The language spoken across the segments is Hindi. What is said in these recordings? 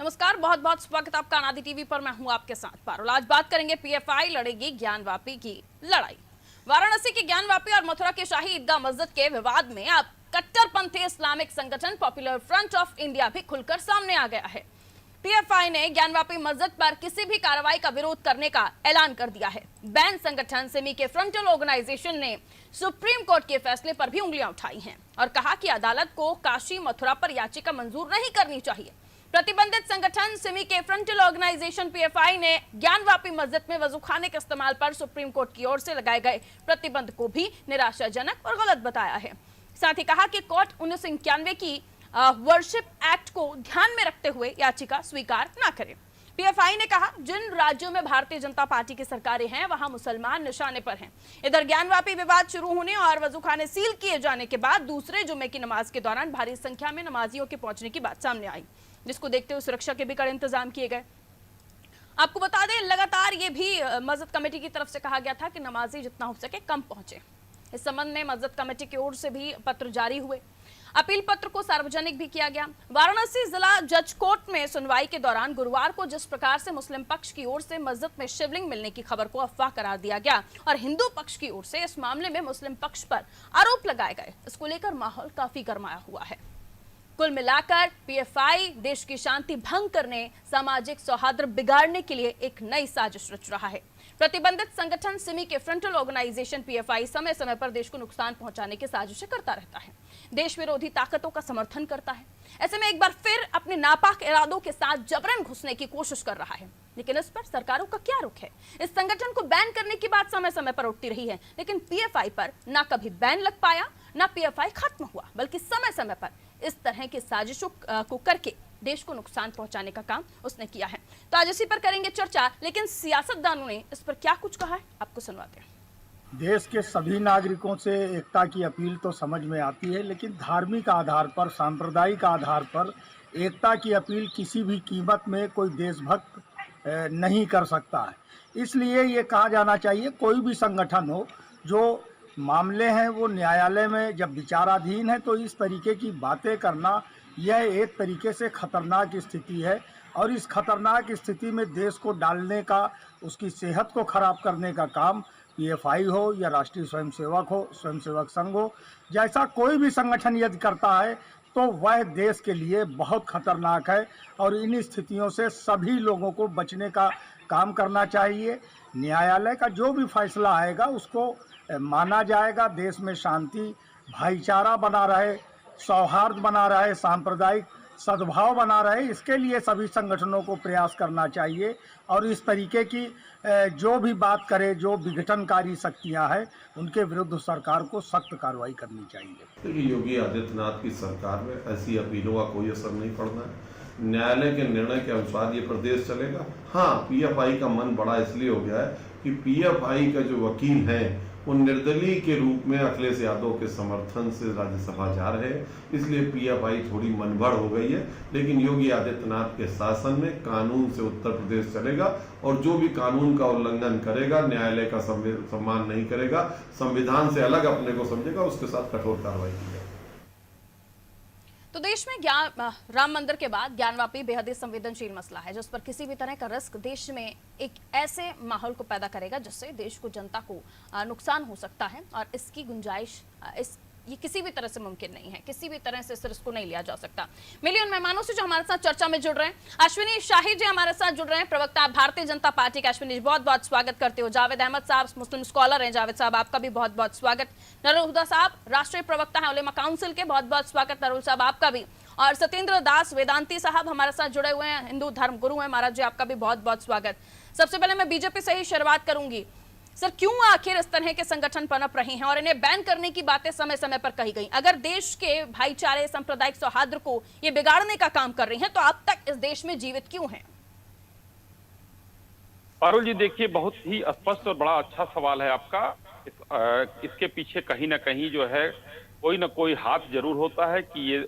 नमस्कार, बहुत बहुत स्वागत आपका अनादि टीवी पर। मैं हूं आपके साथ पारुल। आज बात करेंगे पीएफआई लड़ेगी ज्ञानवापी की लड़ाई। वाराणसी के ज्ञानवापी और मथुरा के शाही ईदगाह मस्जिद के विवाद में अब कट्टरपंथी इस्लामिक संगठन पॉपुलर फ्रंट ऑफ इंडिया भी खुलकर सामने आ गया है। पीएफआई ने ज्ञानवापी मस्जिद पर किसी भी कार्रवाई का विरोध करने का ऐलान कर दिया है। बैन संगठन सिमी के फ्रंटल ऑर्गेनाइजेशन ने सुप्रीम कोर्ट के फैसले पर भी उंगलियां उठाई हैं और कहा कि अदालत को काशी मथुरा पर याचिका मंजूर नहीं करनी चाहिए। प्रतिबंधित संगठन सिमी के फ्रंटल ऑर्गेनाइजेशन पीएफआई ने ज्ञानवापी मस्जिद में वजूखाने के इस्तेमाल पर सुप्रीम कोर्ट की ओर से लगाए गए प्रतिबंध को भी निराशाजनक और गलत बताया है। साथ ही कहा कि कोर्ट 1991 की वर्शिप एक्ट को ध्यान में रखते हुए याचिका स्वीकार न करे। पीएफआई ने कहा, जिन राज्यों में भारतीय जनता पार्टी की सरकारें हैं वहां मुसलमान निशाने पर हैं। इधर ज्ञानवापी विवाद शुरू होने और वजूखाने सील किए जाने के बाद दूसरे जुम्मे की नमाज के दौरान भारी संख्या में नमाजियों के पहुंचने की बात सामने आई, जिसको देखते हुए सुरक्षा के भी कड़े इंतजाम किए गए। आपको बता दें, लगातार ये भी मस्जिद कमेटी की तरफ से कहा गया था कि नमाजी जितना हो सके कम पहुंचे। इस संबंध में मस्जिद कमेटी की ओर से भी पत्र जारी हुए। अपील पत्र को सार्वजनिक भी किया गया। वाराणसी जिला जज कोर्ट में सुनवाई के दौरान गुरुवार को जिस प्रकार से मुस्लिम पक्ष की ओर से मस्जिद में शिवलिंग मिलने की खबर को अफवाह करार दिया गया और हिंदू पक्ष की ओर से इस मामले में मुस्लिम पक्ष पर आरोप लगाए गए, इसको लेकर माहौल काफी गरमाया हुआ है। कुल मिलाकर पीएफआई देश की शांति भंग करने, सामाजिक सौहार्द बिगाड़ने के लिए एक नई साजिश रच रहा है। प्रतिबंधित संगठन सिमी के फ्रंटल ऑर्गेनाइजेशन पीएफआई समय समय पर देश को नुकसान पहुंचाने की साजिशें करता रहता है, देश विरोधी ताकतों का समर्थन करता है। ऐसे में एक बार फिर अपने नापाक इरादों के साथ जबरन घुसने की कोशिश कर रहा है। लेकिन इस पर सरकारों का क्या रुख है? इस संगठन को बैन करने की बात समय समय पर उठती रही है, लेकिन पीएफआई पर ना कभी बैन लग पाया, ना पीएफआई खत्म हुआ, बल्कि समय समय पर इस तरह की साजिशों को करके देश को नुकसान पहुंचाने का काम उसने किया है। तो आज इसी पर करेंगे चर्चा, लेकिन सियासतदानों ने इस पर क्या कुछ कहा है, आपको सुनवाते हैं। देश के सभी नागरिकों से एकता की अपील तो समझ में आती है, लेकिन धार्मिक आधार पर, सांप्रदायिक आधार पर एकता की अपील किसी भी कीमत में कोई देशभक्त नहीं कर सकता है। इसलिए ये कहा जाना चाहिए, कोई भी संगठन हो, जो मामले हैं वो न्यायालय में जब विचाराधीन है, तो इस तरीके की बातें करना यह एक तरीके से खतरनाक स्थिति है और इस खतरनाक स्थिति में देश को डालने का, उसकी सेहत को खराब करने का काम पीएफआई हो या राष्ट्रीय स्वयंसेवक संघ हो, जैसा कोई भी संगठन यदि करता है तो वह देश के लिए बहुत खतरनाक है और इन स्थितियों से सभी लोगों को बचने का काम करना चाहिए। न्यायालय का जो भी फैसला आएगा उसको माना जाएगा। देश में शांति, भाईचारा बना रहे, सौहार्द बना रहे, सांप्रदायिक सद्भाव बना रहे, इसके लिए सभी संगठनों को प्रयास करना चाहिए और इस तरीके की जो भी बात करे, जो विघटनकारी शक्तियां हैं, उनके विरुद्ध सरकार को सख्त कार्रवाई करनी चाहिए। देखिए, योगी आदित्यनाथ की सरकार में ऐसी अपीलों का कोई असर नहीं पड़ना है। न्यायालय के निर्णय के अनुसार ये प्रदेश चलेगा। हाँ, पीएफआई का मन बड़ा इसलिए हो गया है कि पीएफआई का जो वकील हैं वो निर्दलीय के रूप में अखिलेश यादव के समर्थन से राज्यसभा जा रहे हैं, इसलिए पीएफआई थोड़ी मनभड़ हो गई है। लेकिन योगी आदित्यनाथ के शासन में कानून से उत्तर प्रदेश चलेगा और जो भी कानून का उल्लंघन करेगा, न्यायालय का सम्मान नहीं करेगा, संविधान से अलग अपने को समझेगा, उसके साथ कठोर कार्रवाई की जाएगी। तो देश में राम मंदिर के बाद ज्ञानवापी बेहद ही संवेदनशील मसला है, जिस पर किसी भी तरह का रिस्क देश में एक ऐसे माहौल को पैदा करेगा जिससे देश को, जनता को नुकसान हो सकता है और इसकी गुंजाइश ये किसी भी तरह से मुमकिन नहीं है। किसी भी तरह से इस रिस्क को नहीं लिया जा सकता। मिलिए उन मेहमानों से जो हमारे साथ चर्चा में जुड़ रहे हैं। अश्विनी शाही जी हमारे साथ जुड़ रहे हैं, प्रवक्ता भारतीय जनता पार्टी के। अश्विनी जी, बहुत बहुत स्वागत करते हो। जावेद अहमद साहब मुस्लिम स्कॉलर हैं, जावेद साहब आपका भी बहुत बहुत स्वागत। नरुल हुदा साहब राष्ट्रीय प्रवक्ता हैं उलेमा काउंसिल के, बहुत बहुत स्वागत नरुल साहब आपका भी। और सत्येंद्र दास वेदांती साहब हमारे साथ जुड़े हुए हैं, हिंदू धर्म गुरु हैं, महाराज जी आपका भी बहुत बहुत स्वागत। सबसे पहले मैं बीजेपी से ही शुरुआत करूंगी। सर, क्यों आखिर इस तरह के संगठन पनप रहे हैं और इन्हें बैन करने की बातें समय समय पर कही गई? अगर देश के भाईचारे, सांप्रदायिक सौहार्द को ये बिगाड़ने का काम कर रही हैं, तो अब तक इस देश में जीवित क्यों हैं? पारुल जी, देखिए, बहुत ही स्पष्ट और बड़ा अच्छा सवाल है आपका। इसके पीछे कहीं ना कहीं जो है कोई ना कोई हाथ जरूर होता है कि ये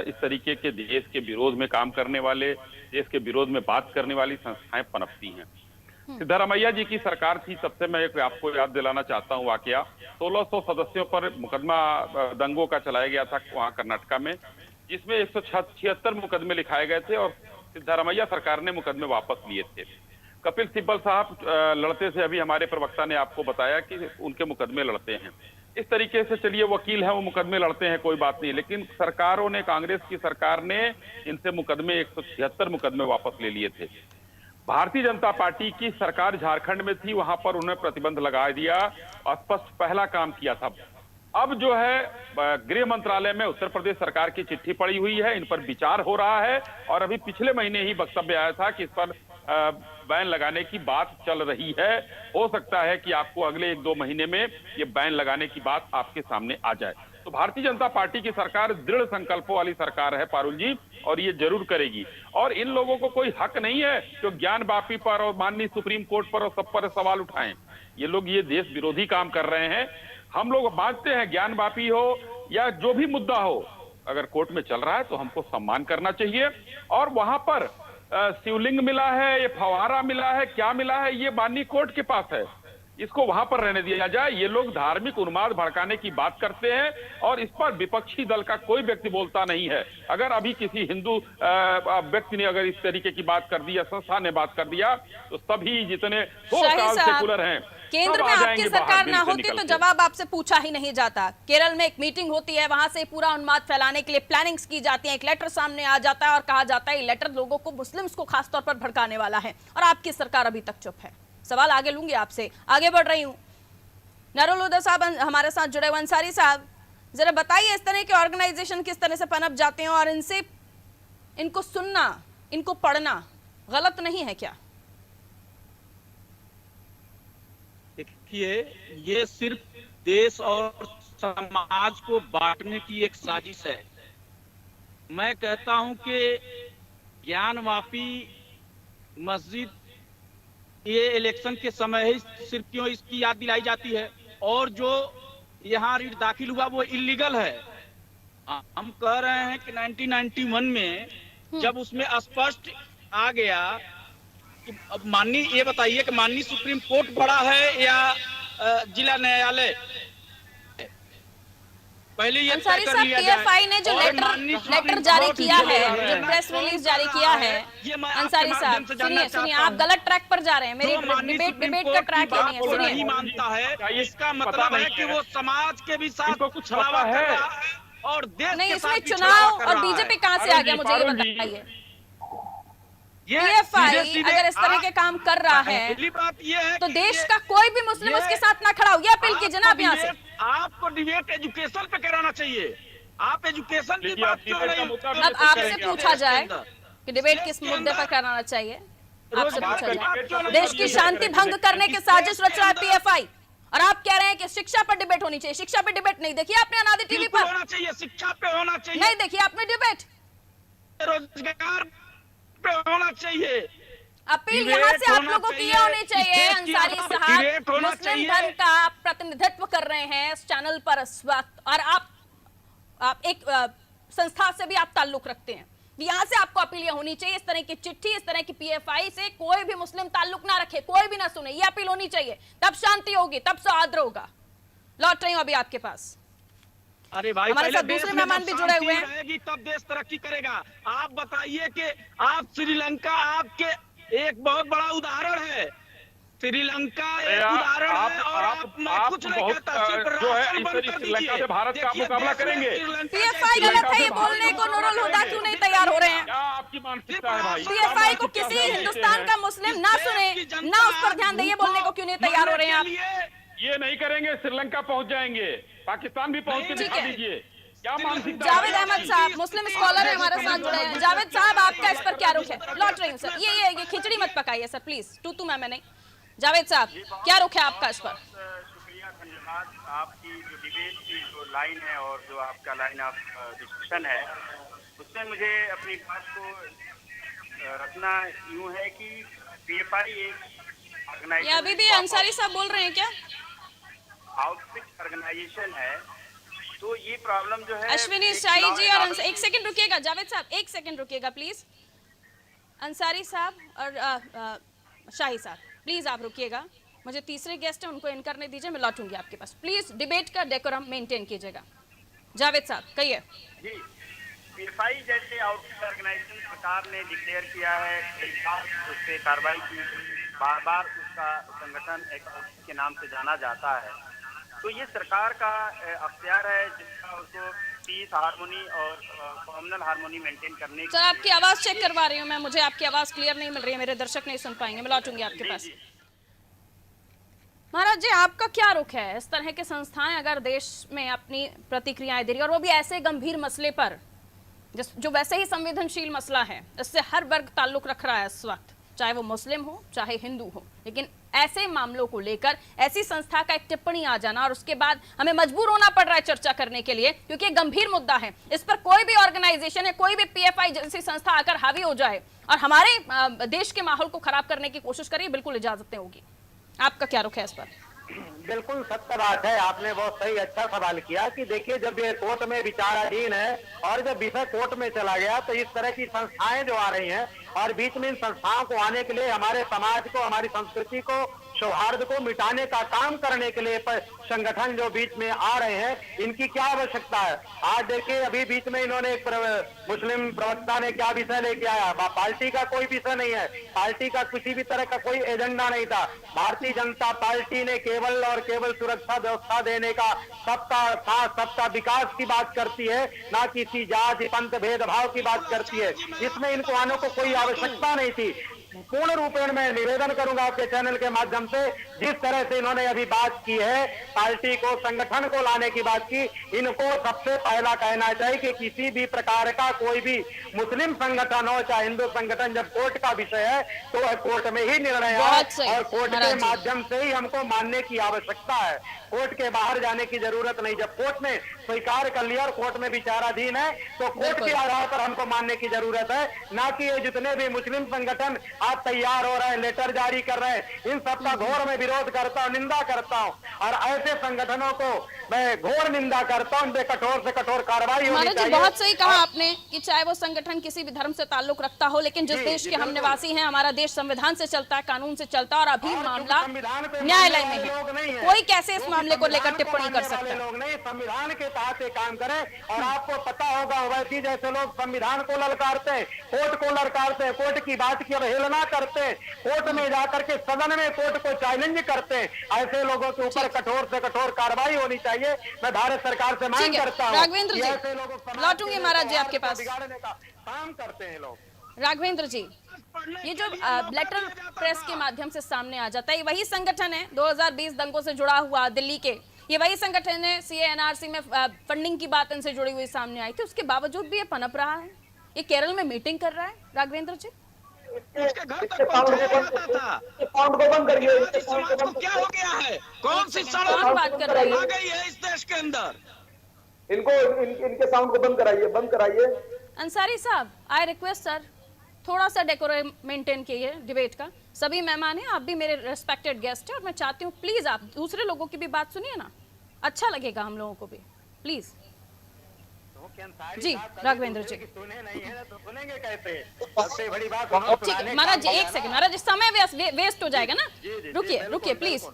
इस तरीके के देश के विरोध में काम करने वाले, देश के विरोध में बात करने वाली संस्थाएं पनपती हैं। सिद्धारमैया जी की सरकार थी, सबसे मैं एक आपको याद दिलाना चाहता हूँ वाकया। 1600 सदस्यों पर मुकदमा दंगों का चलाया गया था वहाँ कर्नाटका में, जिसमें 176 मुकदमे लिखाए गए थे और सिद्धारमैया सरकार ने मुकदमे वापस लिए थे। कपिल सिब्बल साहब लड़ते थे, अभी हमारे प्रवक्ता ने आपको बताया कि उनके मुकदमे लड़ते हैं। इस तरीके से चलिए वकील हैं, वो मुकदमे लड़ते हैं, कोई बात नहीं, लेकिन सरकारों ने, कांग्रेस की सरकार ने इनसे मुकदमे 176 मुकदमे वापस ले लिए थे। भारतीय जनता पार्टी की सरकार झारखंड में थी, वहां पर उन्हें प्रतिबंध लगा दिया, स्पष्ट पहला काम किया था। अब जो है गृह मंत्रालय में उत्तर प्रदेश सरकार की चिट्ठी पड़ी हुई है, इन पर विचार हो रहा है और अभी पिछले महीने ही वक्तव्य आया था कि इस पर बैन लगाने की बात चल रही है। हो सकता है कि आपको अगले 1-2 महीने में ये बैन लगाने की बात आपके सामने आ जाए। तो भारतीय जनता पार्टी की सरकार दृढ़ संकल्पों वाली सरकार है पारुल जी, और ये जरूर करेगी। और इन लोगों को कोई हक नहीं है जो ज्ञानवापी पर और माननीय सुप्रीम कोर्ट पर और सब पर सवाल उठाएं। ये लोग ये देश विरोधी काम कर रहे हैं। हम लोग मानते हैं ज्ञानवापी हो या जो भी मुद्दा हो, अगर कोर्ट में चल रहा है तो हमको सम्मान करना चाहिए। और वहां पर शिवलिंग मिला है, ये फवारा मिला है, क्या मिला है, ये माननीय कोर्ट के पास है, इसको वहां पर रहने दिया जाए। ये लोग धार्मिक उन्माद भड़काने की बात करते हैं और इस पर विपक्षी दल का कोई व्यक्ति बोलता नहीं है। अगर अभी किसी हिंदू व्यक्ति ने अगर इस तरीके की बात कर दी या संस्था ने बात कर दिया तो सभी जितने 100 साल सेकुलर हैं केंद्र में आपकी सरकार ना होती तो जवाब आपसे पूछा ही नहीं जाता। केरल में एक मीटिंग होती है, वहां से पूरा उन्माद फैलाने के लिए प्लानिंग्स की जाती है, एक लेटर सामने आ जाता है और कहा जाता है ये लेटर लोगों को, मुस्लिम्स को खासतौर पर भड़काने वाला है, और आपकी सरकार अभी तक चुप है। सवाल आगे लूंगी आपसे, आगे बढ़ रही हूं। नरुल हुदा साहब हमारे साथ जुड़े हुए। अंसारी साहब, जरा बताइए इस तरह के ऑर्गेनाइजेशन किस तरह से पनप जाते हैं और इनसे, इनको सुनना, इनको पढ़ना गलत नहीं है क्या? देखिए, ये सिर्फ देश और समाज को बांटने की एक साजिश है। मैं कहता हूं कि ज्ञानवापी मस्जिद ये इलेक्शन के समय ही सिर्फ क्यों इसकी याद दिलाई जाती है, और जो यहाँ रीट दाखिल हुआ वो इलीगल है। हम कह रहे हैं कि 1991 में जब उसमें स्पष्ट आ गया कि अब माननीय, ये बताइए कि माननीय सुप्रीम कोर्ट बड़ा है या जिला न्यायालय? पहले ये अंसारी साहब, पीएफआई ने जो लेटर जारी किया है, जो प्रेस रिलीज जारी किया है, अंसारी साहब सुनिए, आप गलत ट्रैक पर जा रहे हैं। मेरी डिबेट का ट्रैक ये नहीं है, सुनिए। नहीं मानता है, इसका मतलब है कि वो समाज के भी साथ कुछ छलावा कर रहा है और देश नहीं, के इसमें साथ चुनाव और बीजेपी कहां से आ गया, मुझे ये बताइए। पीएफआई अगर इस तरह के काम कर रहा है तो देश का कोई भी मुस्लिम उसके साथ ना खड़ा हो, ये अपील कीजिए ना आप यहाँ से। आपको डिबेट एजुकेशन पे कराना चाहिए, आप एजुकेशन की बात क्यों नहीं? अब आपसे पूछा जाए कि डिबेट किस मुद्दे पर कराना चाहिए, आपसे पूछा जाए। देश की शांति भंग करने की साजिश रच रहा है पीएफआई, और आप कह रहे हैं कि शिक्षा पर डिबेट होनी चाहिए। शिक्षा पे डिबेट नहीं देखी आपने अनादि टीवी पर? होना चाहिए, शिक्षा पे होना चाहिए। नहीं देखी आपने डिबेट? रोजगार पे होना चाहिए। अपील यहाँ से आप लोगों की ये होनी चाहिए। अंसारी साहब मुस्लिम धर्म का प्रतिनिधित्व कर रहे हैं इस चैनल पर इस वक्त, और आप एक संस्था से भी आप ताल्लुक रखते हैं। यहाँ से आपको अपील ये होनी चाहिए, इस तरह की चिट्ठी, इस तरह की पीएफआई से कोई भी मुस्लिम ताल्लुक ना रखे, कोई भी ना सुने, ये अपील होनी चाहिए। तब शांति होगी, तब सौहार्द होगा। लौट रही हूँ अभी आपके पास। अरे भाई, हमारे साथ दूसरे मेहमान भी जुड़े हुए हैं। तब देश तरक्की करेगा। आप बताइए कि आप श्रीलंका आपके एक बहुत बड़ा उदाहरण है। श्रीलंका एक उदाहरण है और आप कुछ नहीं कहता, सिर्फ जो है श्रीलंका से भारत का मुकाबला करेंगे। पीएफआई गलत है ये बोलने को नूरुल हुदा क्यों नहीं तैयार हो रहे हैं? क्या आपकी मानसिकता है भाई? पीएफआई को किसी हिंदुस्तान का मुस्लिम ना सुने, ना उस पर ध्यान दे, ये बोलने को क्यों नहीं तैयार हो रहे हैं आप? ये नहीं करेंगे, श्रीलंका पहुंच जाएंगे, पाकिस्तान भी पहुंच के दिखा दीजिए। क्या मानसिकता? जावेद अहमद साहब मुस्लिम स्कॉलर है, हमारे साथ जुड़े हैं। जावेद साहब, आपका इस पर क्या रुख है? लौट रही हूँ सर, ये खिचड़ी मत पकाइए सर प्लीज, तू मैं नहीं। जावेद साहब, क्या रुख है आपका इस पर? शुक्रिया, धन्यवाद। आपकी जो डिबेट की जो लाइन है और जो आपका लाइन ऑफ डिस्कशन है, उसमें मुझे अपनी बात को रखना यूं है कि पीएफआई एक ऑर्गेनाइजेशन, ये अभी भी अंसारी साहब बोल रहे हैं क्या? आउटरीच ऑर्गेनाइजेशन है, तो ये प्रॉब्लम जो है। अश्विनी शाही जी और एक सेकंड रुकिएगा, जावेद साहब एक सेकंड रुकिएगा प्लीज। अंसारी साहब और शाही साहब प्लीज आप रुकिएगा, मुझे तीसरे गेस्ट है उनको इन करने दीजिए, मैं लौटूंगी आपके पास। प्लीज डिबेट का डेकोरम मेंटेन कीजिएगा। जावेद साहब कहिए। जी, पीएफआई जैसे आउटरीच ऑर्गेनाइजेशन सरकार ने डिक्लेयर किया है, कई बार उस पर कार्रवाई की, बार बार उसका संगठन एक के नाम से जाना जाता है। तो ये सरकार का अख्तियार है जिसका उसको पीस, हार्मोनी और कम्युनल हार्मोनी मेंटेन करने सर आपकी आवाज चेक करवा रही हूँ मैं, मुझे आपकी आवाज क्लियर नहीं मिल रही है, मेरे दर्शक नहीं सुन पाएंगे, मैं लौटूंगी आपके पास। महाराज जी, आपका क्या रुख है? इस तरह के संस्थाएं अगर देश में अपनी प्रतिक्रियाएं दे रही और वो भी ऐसे गंभीर मसले पर जो वैसे ही संवेदनशील मसला है, इससे हर वर्ग ताल्लुक रख रहा है इस वक्त, चाहे वो मुस्लिम हो चाहे हिंदू हो, लेकिन ऐसे मामलों को लेकर ऐसी संस्था का एक टिप्पणी आ जाना और उसके बाद हमें मजबूर होना पड़ रहा है चर्चा करने के लिए, क्योंकि ये गंभीर मुद्दा है। इस पर कोई भी ऑर्गेनाइजेशन है, कोई भी पीएफआई जैसी संस्था आकर हावी हो जाए और हमारे देश के माहौल को खराब करने की कोशिश करे, बिल्कुल इजाजत नहीं होगी। आपका क्या रुख है इस पर? बिल्कुल सत्य बात है, आपने बहुत सही अच्छा सवाल किया कि देखिए जब ये कोर्ट में विचाराधीन है और जब विषय कोर्ट में चला गया तो इस तरह की संस्थाएं जो आ रही हैं और बीच में इन संस्थाओं को आने के लिए हमारे समाज को, हमारी संस्कृति को, सौहार्द को मिटाने का काम करने के लिए संगठन जो बीच में आ रहे हैं, इनकी क्या आवश्यकता है? आज देखिए अभी बीच में इन्होंने एक मुस्लिम प्रवक्ता ने क्या विषय लेके आया, पार्टी का कोई विषय नहीं है, पार्टी का किसी भी तरह का कोई एजेंडा नहीं था। भारतीय जनता पार्टी ने केवल और केवल सुरक्षा व्यवस्था देने का, सबका साथ सबका विकास की बात करती है, ना किसी जाति पंथ भेदभाव की बात करती है। इसमें इनको आने को कोई आवश्यकता नहीं थी। पूर्ण रूपेण में निवेदन करूंगा आपके चैनल के माध्यम से, जिस तरह से इन्होंने अभी बात की है, पार्टी को, संगठन को लाने की बात की, इनको सबसे पहला कहना चाहिए कि किसी भी प्रकार का कोई भी मुस्लिम संगठन हो चाहे हिंदू संगठन, जब कोर्ट का विषय है तो वह कोर्ट में ही निर्णय है और कोर्ट के माध्यम से ही हमको मानने की आवश्यकता है। कोर्ट के बाहर जाने की जरूरत नहीं। जब कोर्ट ने स्वीकार कर लिया और कोर्ट में विचाराधीन है तो कोर्ट के आधार पर हमको मानने की जरूरत है, ना कि ये जितने भी मुस्लिम संगठन आप तैयार हो रहे हैं, लेटर जारी कर रहे हैं, इन सबका घोर में विरोध करता हूं, निंदा करता हूं और ऐसे संगठनों को मैं घोर निंदा करता हूं, कठोर से कठोर कार्रवाई होनी चाहिए। बहुत सही कहा आपने कि चाहे वो संगठन किसी भी धर्म से ताल्लुक रखता हो, लेकिन जिस देश के हम निवासी हैं, हमारा देश संविधान से चलता है, कानून से चलता है और अभी मामला न्यायालय में है, कोई कैसे इस मामले को लेकर टिप्पणी कर सकते हैं? लोग नहीं, संविधान के तहत काम करें। और आपको पता होगा ओवैसी जैसे लोग संविधान को ललकारते हैं, कोर्ट को ललकारते हैं, कोर्ट की बात की अवहेलना करते हैं, कोर्ट में जाकर के सदन में कोर्ट को चैलेंज करते हैं, ऐसे लोगों के ऊपर कठोर से कठोर कार्रवाई होनी चाहिए। मैं भारत सरकार से मांग करता हूँ। राघवेंद्र जी, लौटूंगी महाराज जी आपके पास। बिगाड़ने का काम करते हैं लोग। राघवेंद्र जी, ये जो लेटर प्रेस के माध्यम से सामने आ जाता है, ये वही संगठन है 2020 दंगों से जुड़ा हुआ दिल्ली के, ये वही संगठन है सीए एनआरसी में फंडिंग की बात इनसे जुड़ी हुई सामने आई थी, उसके बावजूद भी ये पनप रहा है, ये केरल में मीटिंग कर रहा है। राघवेंद्र जी, उसके घर तक पहुंचाया जाता था। अकाउंट को बंद करिए। समाज को क्या हो गया है? कौन सी कौन बात कर रही आ है? गई है इस देश के अंदर? इनके साउंड को बंद कराइए, बंद कराइए। अंसारी साहब, आई रिक्वेस्ट सर, थोड़ा सा डेकोरम मेंटेन कीजिए डिबेट का। सभी मेहमान हैं, आप भी मेरे रेस्पेक्टेड गेस्ट हैं और मैं चाहती हूँ प्लीज आप दूसरे लोगों की भी बात सुनिए ना, अच्छा लगेगा हम लोगों को भी, प्लीज। जी राघवेंद्र जी, सुने नहीं है तो सुनेंगे कैसे? सबसे बड़ी बात ठीक है महाराज जी, एक सेकंड महाराज जी, समय वेस्ट हो जाएगा ना, रुकिए प्लीज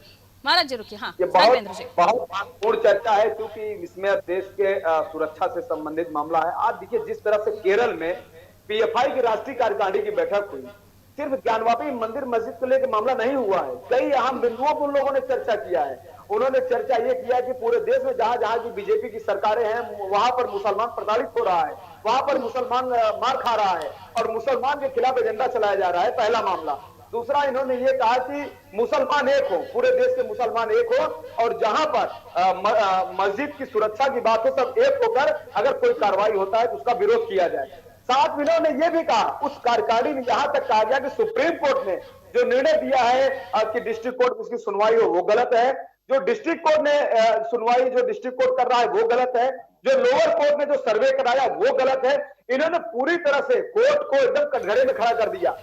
महाराज जी, रुकिए। हाँ राघवेंद्र जी, बहुत महत्वपूर्ण चर्चा है क्योंकि इसमें देश के सुरक्षा से संबंधित मामला है। आज देखिए जिस तरह से केरल में पीएफआई की राष्ट्रीय कार्यकारिणी की बैठक हुई, सिर्फ ज्ञानवापी मंदिर मस्जिद को लेकर मामला नहीं हुआ है, कई अहम बिंदुओं पर उन लोगों ने चर्चा किया है। उन्होंने चर्चा ये किया कि पूरे देश में जहां जहां की बीजेपी की सरकारें हैं वहां पर मुसलमान प्रताड़ित हो रहा है, वहां पर मुसलमान मार खा रहा है और मुसलमान के खिलाफ एजेंडा चलाया जा रहा है, पहला मामला। दूसरा, इन्होंने ये कहा कि मुसलमान एक हो, पूरे देश के मुसलमान एक हो और जहां पर मस्जिद की सुरक्षा की बात हो सब एक होकर अगर कोई कार्रवाई होता है तो उसका विरोध किया जाए। साथ में इन्होंने ये भी कहा, उस कार्यकारिणी में यहां तक कहा गया कि सुप्रीम कोर्ट ने जो निर्णय दिया है कि डिस्ट्रिक्ट कोर्ट उसकी सुनवाई हो वो गलत है, जो डिस्ट्रिक्ट कोर्ट ने सुनवाई जो डिस्ट्रिक्ट कोर्ट कर रहा है वो गलत है, जो लोअर कोर्ट ने जो सर्वे कराया वो गलत है। इन्होंने पूरी तरह से कोर्ट को एकदम कटघरे में खड़ा कर दिया।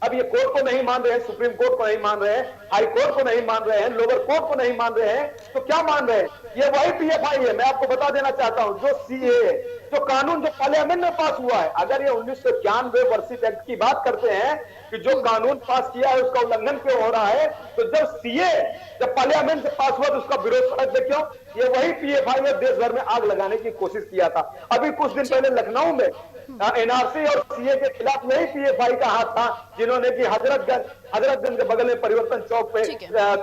अब ये कोर्ट को नहीं मान रहे हैं, सुप्रीम कोर्ट को नहीं मान रहे हैं, हाई कोर्ट को नहीं मान रहे हैं, लोअर कोर्ट को नहीं मान रहे हैं, तो क्या मान रहे हैं? ये वही पीएफआई है। मैं आपको बता देना चाहता हूं, जो सीए जो कानून जो पार्लियामेंट में पास हुआ है, अगर ये 1991 वर्षित एक्ट की बात करते हैं कि जो कानून पास किया है उसका उल्लंघन क्यों हो रहा है, तो जब पार्लियामेंट से पास हुआ तो उसका विरोध सड़क पे क्यों? ये वही पीएफआई ने देश भर में आग लगाने की कोशिश किया था। अभी कुछ दिन पहले लखनऊ में एनआरसी और सीए के खिलाफ यही पीएफआई का हाथ था, जिन्होंने कि हजरतगंज के बगल में परिवर्तन चौक पे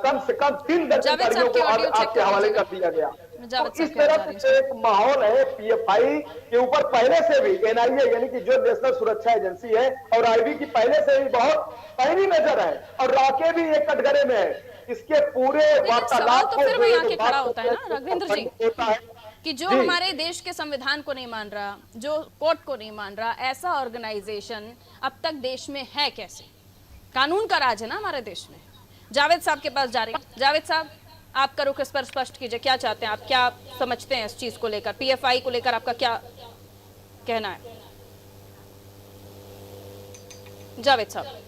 कम से कम 3 दर्जन गाड़ियों को आग के हवाले कर दिया गया। तो इस तरह से एक माहौल है पीएफआई के ऊपर पहले से भी एनआईए यानी कि जो नेशनल सुरक्षा एजेंसी है और आईबी की पहले से भी बहुत पैनी नजर है और राके भी एक कटघरे में है। इसके पूरे वार्तालाप तो फिर वही आके खड़ा होता है ना राघवेंद्र जी कि जो हमारे देश के संविधान को नहीं मान रहा, जो कोर्ट को नहीं मान रहा, ऐसा ऑर्गेनाइजेशन अब तक देश में है कैसे? कानून का राज है ना हमारे देश में। जावेद साहब के पास जा रहे हैं। जावेद साहब, आपका रुख इस पर स्पष्ट कीजिए, क्या चाहते हैं आप, क्या समझते हैं इस चीज को लेकर, पीएफआई को लेकर आपका क्या कहना है? जावेद साहब।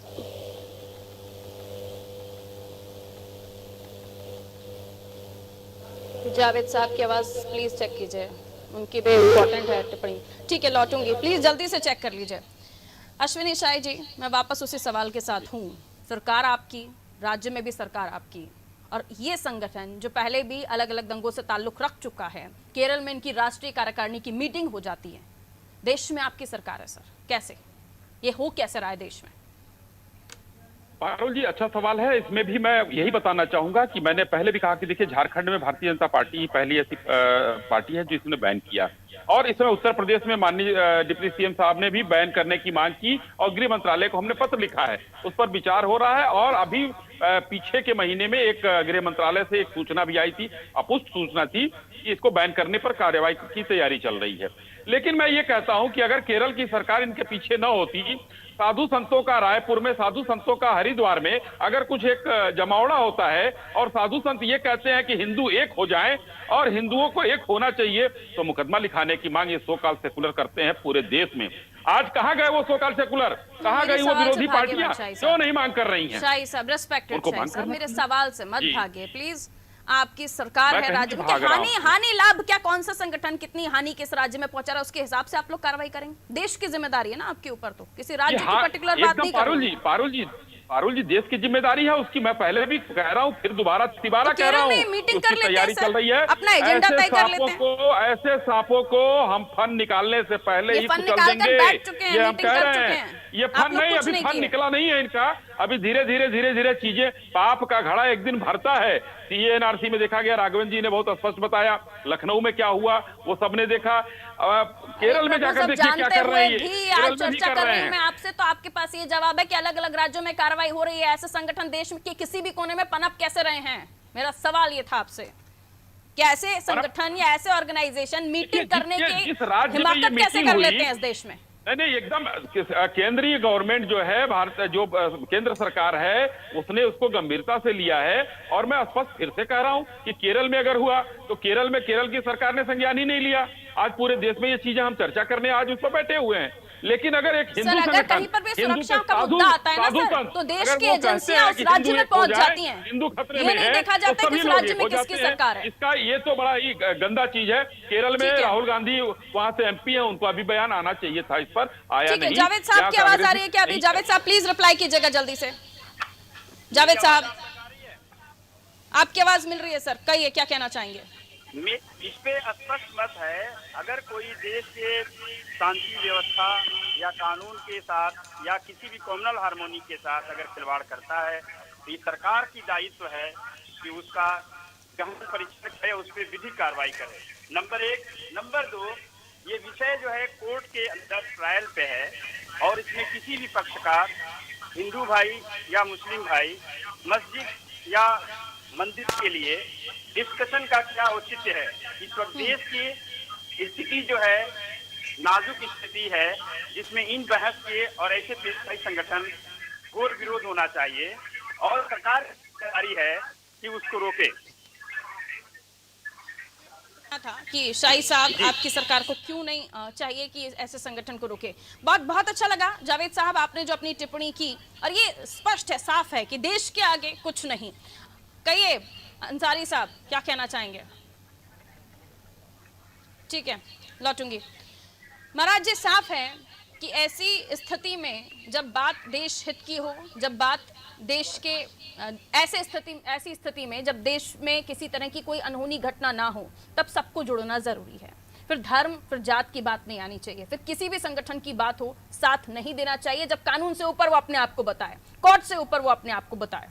जावेद साहब की आवाज प्लीज चेक कीजिए, उनकी भी इम्पोर्टेंट है टिप्पणी। ठीक है, लौटूंगी, प्लीज जल्दी से चेक कर लीजिए। अश्विनी शाही जी, मैं वापस उसी सवाल के साथ हूँ। सरकार आपकी, राज्य में भी सरकार आपकी, और ये संगठन जो पहले भी अलग अलग दंगों से ताल्लुक रख चुका है, केरल में इनकी राष्ट्रीय कार्यकारिणी की मीटिंग हो जाती है, देश में आपकी सरकार है सर, कैसे ये हो कैसे रहा है देश में? पारुल जी, अच्छा सवाल है। इसमें भी मैं यही बताना चाहूंगा कि मैंने पहले भी कहा कि देखिए, झारखंड में भारतीय जनता पार्टी पहली ऐसी पार्टी है जो इसने बैन किया, और इसमें उत्तर प्रदेश में माननीय डिप्टी सीएम साहब ने भी बैन करने की मांग की और गृह मंत्रालय को हमने पत्र लिखा है, उस पर विचार हो रहा है। और अभी पीछे के महीने में एक गृह मंत्रालय से एक सूचना भी आई थी, अपुष्ट सूचना थी कि इसको बैन करने पर कार्रवाई की तैयारी चल रही है। लेकिन मैं ये कहता हूं कि अगर केरल की सरकार इनके पीछे न होती, साधु संतों का रायपुर में, साधु संतों का हरिद्वार में अगर कुछ एक जमावड़ा होता है और साधु संत ये कहते हैं कि हिंदू एक हो जाएं और हिंदुओं को एक होना चाहिए, तो मुकदमा लिखाने की मांग ये सो कॉल्ड सेकुलर करते हैं पूरे देश में। आज कहाँ गए वो सो कॉल्ड सेकुलर, कहाँ गई वो विरोधी पार्टियां, क्यों नहीं मांग कर रही हैं? शाही साहब, रेस्पेक्टेड शाही साहब, मेरे सवाल से मत भागे प्लीज। आपकी सरकार है, राज्य में हानि लाभ क्या, कौन सा संगठन कितनी हानि किस राज्य में पहुंचा रहा है, उसके हिसाब से आप लोग कार्रवाई करेंगे। देश की जिम्मेदारी है ना आपके ऊपर, तो किसी राज्य की पर्टिकुलर बात नहीं। पारुल जी देश की जिम्मेदारी है उसकी, मैं पहले भी कह रहा हूँ, फिर दोबारा कह रहा हूँ, मीटिंग कर लेते तैयारी चल रही है। अपना एजेंडा तय कर लेते हैं। ऐसे सांपों को हम फन निकालने से पहले ही कुचल देंगे, ये हम कह रहे हैं। ये फन नहीं, अभी फन निकला नहीं है इनका, अभी धीरे धीरे चीजें, पाप का घड़ा एक दिन भरता है। सीए एनआरसी में देखा गया, राघवन जी ने बहुत स्पष्ट बताया, लखनऊ में क्या हुआ वो सबने देखा, केरल में जाकर देखिए क्या कर रहे हैं। आज चर्चा कर रही हूं मैं आपसे, तो आपके पास ये जवाब है कि अलग अलग राज्यों में कार्रवाई हो रही है, ऐसे संगठन देश के किसी भी कोने में पनप कैसे रहे हैं? मेरा सवाल ये था आपसे, क्या ऐसे संगठन या ऐसे ऑर्गेनाइजेशन मीटिंग करने के हिमाकत कैसे कर लेते हैं इस देश में? नहीं, एकदम केंद्रीय गवर्नमेंट जो है, भारत जो केंद्र सरकार है, उसने उसको गंभीरता से लिया है। और मैं स्पष्ट फिर से कह रहा हूं कि केरल में अगर हुआ तो केरल में केरल की सरकार ने संज्ञान ही नहीं लिया। आज पूरे देश में ये चीजें हम चर्चा करने आज उस पर बैठे हुए हैं। लेकिन अगर एक हिंदू संगठन, कहीं पर भी सुरक्षा का मुद्दा आता है ना सर, तो देश की एजेंसियां उस राज्य में पहुंच जाती हैं। हिंदू खतरे ये नहीं देखा जाता कि इस राज्य में किसकी सरकार है। इसका ये तो बड़ा ही गंदा चीज है। केरल में राहुल गांधी वहां से एमपी है, उनको अभी बयान आना चाहिए था, इस पर आया नहीं। जावेद साहब की आवाज आ रही है क्या अभी? जावेद साहब प्लीज रिप्लाई कीजिएगा जल्दी से। जावेद साहब, आपकी आवाज मिल रही है सर, कहिए क्या कहना चाहेंगे? इस पे स्पष्ट मत है, अगर कोई देश के शांति व्यवस्था या कानून के साथ या किसी भी कम्युनल हार्मोनी के साथ अगर खिलवाड़ करता है, तो ये सरकार की दायित्व है कि उसका गहन परीक्षक है, उस पर विधिक कार्रवाई करे। नंबर 1। नंबर 2, ये विषय जो है कोर्ट के अंदर ट्रायल पे है और इसमें किसी भी पक्षकार, हिंदू भाई या मुस्लिम भाई, मस्जिद या मंदिर के लिए डिस्कशन का क्या औचित्य है? इस वक्त देश की स्थिति जो है नाजुक स्थिति है, जिसमें इन बहस के और ऐसे पेशवाई संगठन घोर विरोध होना चाहिए और सरकार की जिम्मेदारी है कि उसको रोके। था कि शाही साहब, आपकी सरकार को क्यों नहीं चाहिए कि ऐसे संगठन को रोके? बहुत अच्छा लगा जावेद साहब आपने जो अपनी टिप्पणी की, और ये स्पष्ट है, साफ है कि देश के आगे कुछ नहीं। कहिए अंसारी साहब, क्या कहना चाहेंगे? ठीक है, लौटूंगी। महाराज जी, साफ है कि ऐसी स्थिति में जब बात देश हित की हो, जब बात देश के ऐसी स्थिति में जब देश में किसी तरह की कोई अनहोनी घटना ना हो, तब सबको जुड़ना जरूरी है। फिर धर्म, फिर जात की बात नहीं आनी चाहिए, फिर किसी भी संगठन की बात हो, साथ नहीं देना चाहिए जब कानून से ऊपर वो अपने आप को बताए, कोर्ट से ऊपर वो अपने आप को बताए।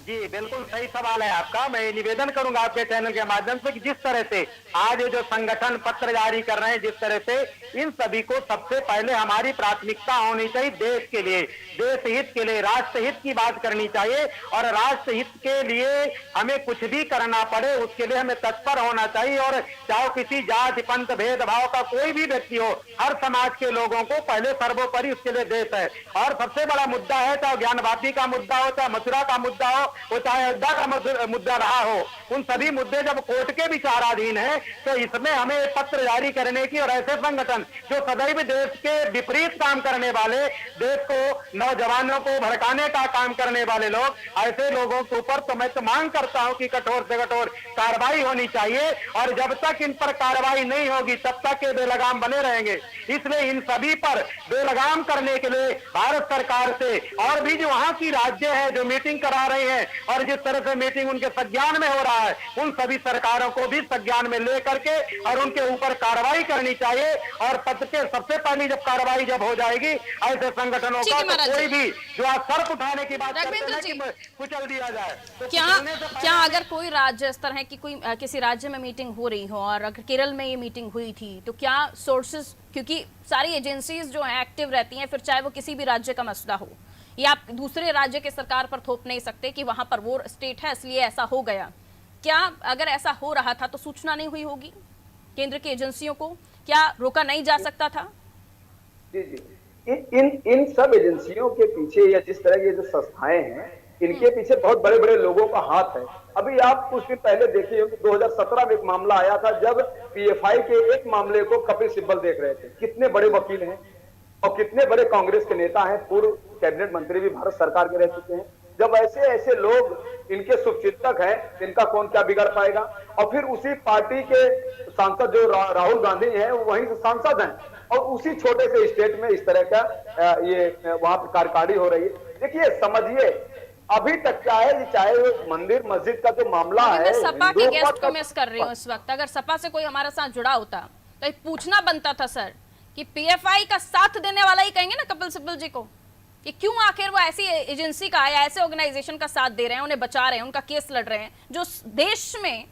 जी बिल्कुल सही सवाल है आपका। मैं निवेदन करूंगा आपके चैनल के माध्यम से कि जिस तरह से आज ये जो संगठन पत्र जारी कर रहे हैं, जिस तरह से इन सभी को सबसे पहले हमारी प्राथमिकता होनी चाहिए देश के लिए, देश हित के लिए, राष्ट्र हित की बात करनी चाहिए। और राष्ट्र हित के लिए हमें कुछ भी करना पड़े उसके लिए हमें तत्पर होना चाहिए। और चाहे किसी जाति पंथ भेदभाव का कोई भी व्यक्ति हो, हर समाज के लोगों को पहले सर्वोपरि उसके लिए देश है। और सबसे बड़ा मुद्दा है, चाहे ज्ञानवापी का मुद्दा हो, चाहे मथुरा का मुद्दा हो, वो चाहे अयोध्या का मुद्दा रहा हो, उन सभी मुद्दे जब कोर्ट के विचाराधीन है तो इसमें हमें पत्र जारी करने की, और ऐसे संगठन जो सदैव देश के विपरीत काम करने वाले, देश को नौजवानों को भड़काने का काम करने वाले लोग, ऐसे लोगों के ऊपर तो मैं तो मांग करता हूं कि कठोर से कठोर कार्रवाई होनी चाहिए। और जब तक इन पर कार्रवाई नहीं होगी तब तक ये बेलगाम बने रहेंगे। इसलिए इन सभी पर बेलगाम करने के लिए भारत सरकार से और भी जो वहां की राज्य है जो मीटिंग करा रहे हैं और जिस तरह से मीटिंग उनके संज्ञान में हो रहा है, उन सभी सरकारों को भी संज्ञान में लेकर के और उनके ऊपर कार्रवाई करनी चाहिए। और पद के सबसे पहली जब कार्रवाई जब हो जाएगी ऐसे संगठनों का, तो कोई भी जो आज सर उठाने की बात करते हैं कि कुचल दिया जाए, तो क्या अगर कोई राज्य इस तरह की कोई किसी राज्य में मीटिंग हो रही हो, और अगर केरल में ये मीटिंग हुई थी, तो क्या सोर्सेज, क्योंकि सारी एजेंसीज जो है एक्टिव रहती हैं, फिर चाहे वो किसी भी राज्य का मसला हो, ये आप दूसरे राज्य के सरकार पर थोप नहीं सकते कि वहां पर वो स्टेट है इसलिए ऐसा हो गया। क्या अगर ऐसा हो रहा था तो सूचना नहीं हुई होगी केंद्र की एजेंसियों को? क्या रोका नहीं जा सकता था? जी जी, इन सब एजेंसियों के पीछे या जिस तरह की जो संस्थाएं हैं, इनके पीछे बहुत बड़े बड़े लोगों का हाथ है। अभी आप कुछ दिन पहले देखिए 2017 में एक मामला आया था जब पीएफआई के एक मामले को कपिल सिब्बल देख रहे थे। कितने बड़े वकील हैं और कितने बड़े कांग्रेस के नेता हैं, पूर्व कैबिनेट मंत्री भी भारत सरकार के रह चुके हैं। जब ऐसे ऐसे लोग इनके शुभचिंतक हैं, इनका कौन क्या बिगड़ पाएगा। और फिर उसी पार्टी के सांसद जो राहुल गांधी हैं, वो वहीं से सांसद हैं, और उसी छोटे से स्टेट में इस तरह का ये वहां पर कार्यकारिणी हो रही है। देखिए, समझिए अभी तक क्या है, चाहे मंदिर मस्जिद का जो मामला है, मैं सपा के गेस्ट को मिस कर रही हूँ इस वक्त। अगर सपा से कोई हमारे साथ जुड़ा होता तो एक पूछना बनता था सर कि पीएफआई का साथ देने वाला ही कहेंगे ना कपिल सिब्बल जी को, कि क्यों आखिर वो ऐसी एजेंसी का या ऐसे ऑर्गेनाइजेशन का साथ दे रहे हैं, उन्हें बचा रहे हैं, उनका केस लड़ रहे हैं, जो देश में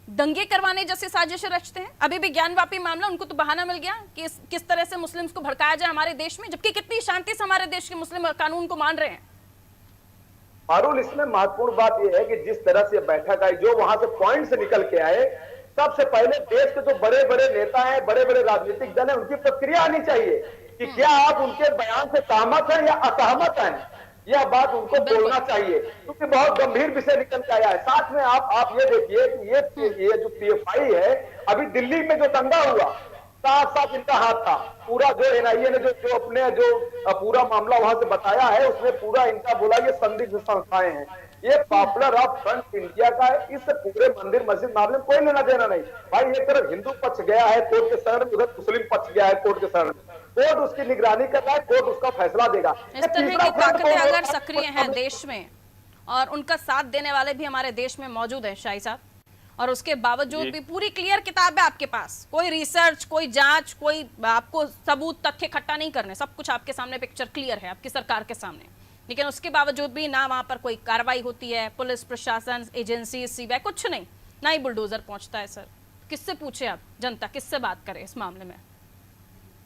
दंगे करवाने जैसे साजिशें रचते हैं। अभी भी ज्ञानवापी मामला, उनको तो बहाना मिल गया कि किस तरह से मुस्लिम्स को भड़काया जाए हमारे देश में, जबकि कितनी शांति से हमारे देश के मुस्लिम कानून को मान रहे हैं। पारुल, इसमें महत्वपूर्ण बात यह है कि जिस तरह से बैठक आई, जो वहां से पॉइंट से निकल के आए, सबसे पहले देश के जो बड़े बड़े नेता हैं, बड़े बड़े राजनीतिक दल हैं, उनकी प्रतिक्रिया आनी चाहिए कि क्या आप उनके बयान से सहमत हैं या असहमत हैं। यह बात उनको बोलना चाहिए, क्योंकि बहुत गंभीर विषय निकल के आया है। साथ में आप ये देखिए कि ये जो पीएफआई है, अभी दिल्ली में जो दंगा हुआ, साथ साथ इनका हाथ था। पूरा जो एनआईए ने जो अपने जो पूरा मामला वहां से बताया है, उसमें पूरा इनका बोला ये संदिग्ध संस्थाएं हैं। ये पॉपुलर ऑफ फ्रंट इंडिया का इस पूरे मंदिर मस्जिद मामले में कोई लेना देना नहीं। भाई एक तरफ हिंदू पक्ष गया है कोर्ट के शरण में, उधर मुस्लिम पक्ष गया है कोर्ट के शरण में। कोर्ट उसकी निगरानी कर रहा है, कोर्ट उसका फैसला देगा। इस तरह की ताकतें अगर सक्रिय हैं देश में और उनका साथ देने वाले भी हमारे देश में मौजूद है शाही साहब, और उसके बावजूद भी पूरी क्लियर किताब है आपके पास, कोई रिसर्च, कोई जांच, कोई आपको सबूत तथ्य इकट्ठा नहीं करने, सब कुछ आपके सामने पिक्चर क्लियर है आपकी सरकार के सामने, लेकिन उसके बावजूद भी ना वहां पर कोई कार्रवाई होती है, पुलिस प्रशासन, एजेंसी, सीबीआई, कुछ नहीं, ना ही बुलडोजर पहुंचता है। सर किससे पूछे आप, जनता किससे बात करे इस मामले में?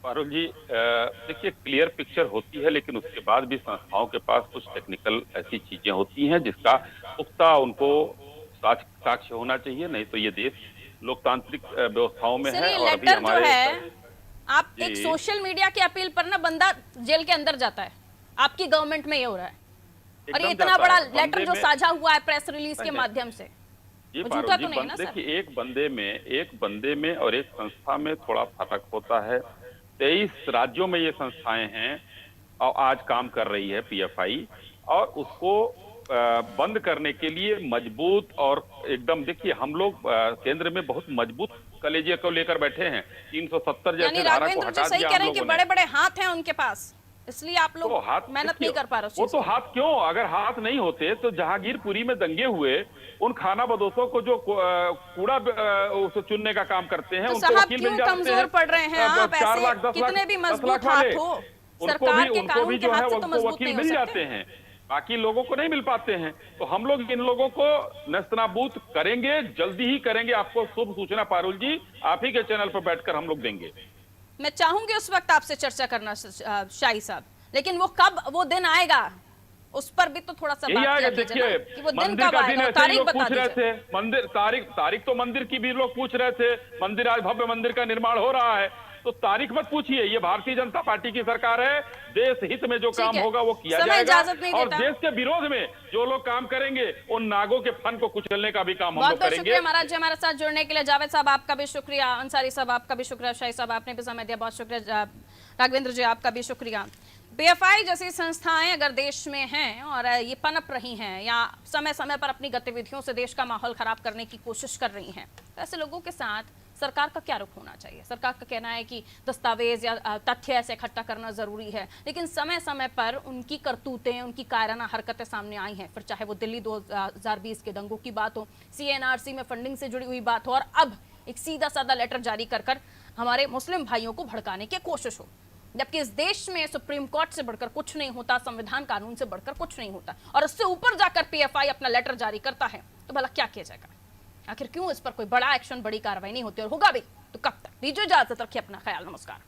पारुल जी, देखिए क्लियर पिक्चर होती है, लेकिन उसके बाद भी संस्थाओं के पास कुछ टेक्निकल ऐसी चीजें होती हैं जिसका पुख्ता उनको साक्ष्य होना चाहिए, नहीं तो ये देश लोकतांत्रिक व्यवस्थाओं में है। और अभी हमारे जो है, आप एक सोशल मीडिया की अपील पर ना बंदा जेल के अंदर जाता है, आपकी गवर्नमेंट में ये हो रहा है, और ये इतना बड़ा लेटर जो साझा हुआ है प्रेस रिलीज के माध्यम से, ये झूठा तो नहीं है ना सर? देखिए एक बंदे में और एक संस्था में थोड़ा फर्क होता है। 23 राज्यों में ये संस्थाएं हैं और आज काम कर रही है पीएफआई, और उसको बंद करने के लिए मजबूत और एकदम, देखिए हम लोग केंद्र में बहुत मजबूत कलेजे को लेकर बैठे हैं। 370 यानी जैसे धारा को राघवेंद्र जी हटा सही दिया कह हम रहे हैं कि लोगों ने। बड़े बड़े हाथ हैं उनके पास, इसलिए आप लोग तो हाथ मेहनत नहीं कर पा रहे उस वो चीज तो में। हाथ क्यों, अगर हाथ नहीं होते तो जहांगीरपुरी में दंगे हुए उन खाना बदोशों को जो कूड़ा उसे चुनने का काम करते हैं, तो उनको साहब वकील क्यों मिल जाते कमजोर हैं। पड़ रहे हैं आप? 4 ऐसे लाख 10 लाख कितने भी 10 मजबूत लाख वाले, हाथ हो, उनको सरकार भी के उनको कानून भी के जो है हाथ से तो उनको मजबूत वकील नहीं हो मिल सकते। जाते हैं, बाकी लोगों को नहीं मिल पाते हैं। तो हम लोग इन लोगों को नस्तनाबूद करेंगे, जल्दी ही करेंगे। आपको शुभ सूचना पारुल जी आप ही के चैनल पर बैठकर हम लोग देंगे। मैं चाहूंगी उस वक्त आपसे चर्चा करना शाही साहब, लेकिन वो कब वो दिन आएगा उस पर भी तो थोड़ा सा यही बात आएगा। किया कीजिए देखिए ना, कि वो दिन मंदिर कब का दिन आएगा, ऐसे ही तारीख लोग बता पूछ रहे दीजिए। थे, मंदिर तारीख तो मंदिर की भी लोग पूछ रहे थे। मंदिर आज भव्य मंदिर का निर्माण हो रहा है, तो तारीख मत पूछिए। ये भारतीय जनता पार्टी की सरकार है, देश हित में जो काम है। होगा वो किया समय जाएगा, इजाजत नहीं और देता। देश के विरोध में जो लोग काम करेंगे उन नागों के फन को कुचलने का भी काम हम बहुत लोग बहुत करेंगे। शुक्रिया महाराज जी हमारे साथ जुड़ने के लिए। जावेद साहब आपका भी शुक्रिया, अंसारी साहब आपका भी शुक्रिया, शाही साहब आपने भी समय दिया, बहुत शुक्रिया। राघवेंद्र जी आपका भी शुक्रिया। पीएफआई जैसी संस्थाएं अगर देश में हैं और ये पनप रही हैं या समय समय पर अपनी गतिविधियों से देश का माहौल खराब करने की कोशिश कर रही हैं, तो ऐसे लोगों के साथ सरकार का क्या रुख होना चाहिए? सरकार का कहना है कि दस्तावेज या तथ्य ऐसे इकट्ठा करना जरूरी है, लेकिन समय समय पर उनकी करतूतें, उनकी कायराना हरकतें सामने आई हैं, फिर चाहे वो दिल्ली 2020 के दंगों की बात हो, सीएनआरसी में फंडिंग से जुड़ी हुई बात हो, और अब एक सीधा साधा लेटर जारी कर हमारे मुस्लिम भाइयों को भड़काने की कोशिश हो। जबकि इस देश में सुप्रीम कोर्ट से बढ़कर कुछ नहीं होता, संविधान कानून से बढ़कर कुछ नहीं होता, और उससे ऊपर जाकर पीएफआई अपना लेटर जारी करता है, तो भला क्या किया जाएगा? आखिर क्यों इस पर कोई बड़ा एक्शन, बड़ी कार्रवाई नहीं होती, और होगा भी तो कब तक? दीजिए इजाजत, रखिए अपना ख्याल, नमस्कार।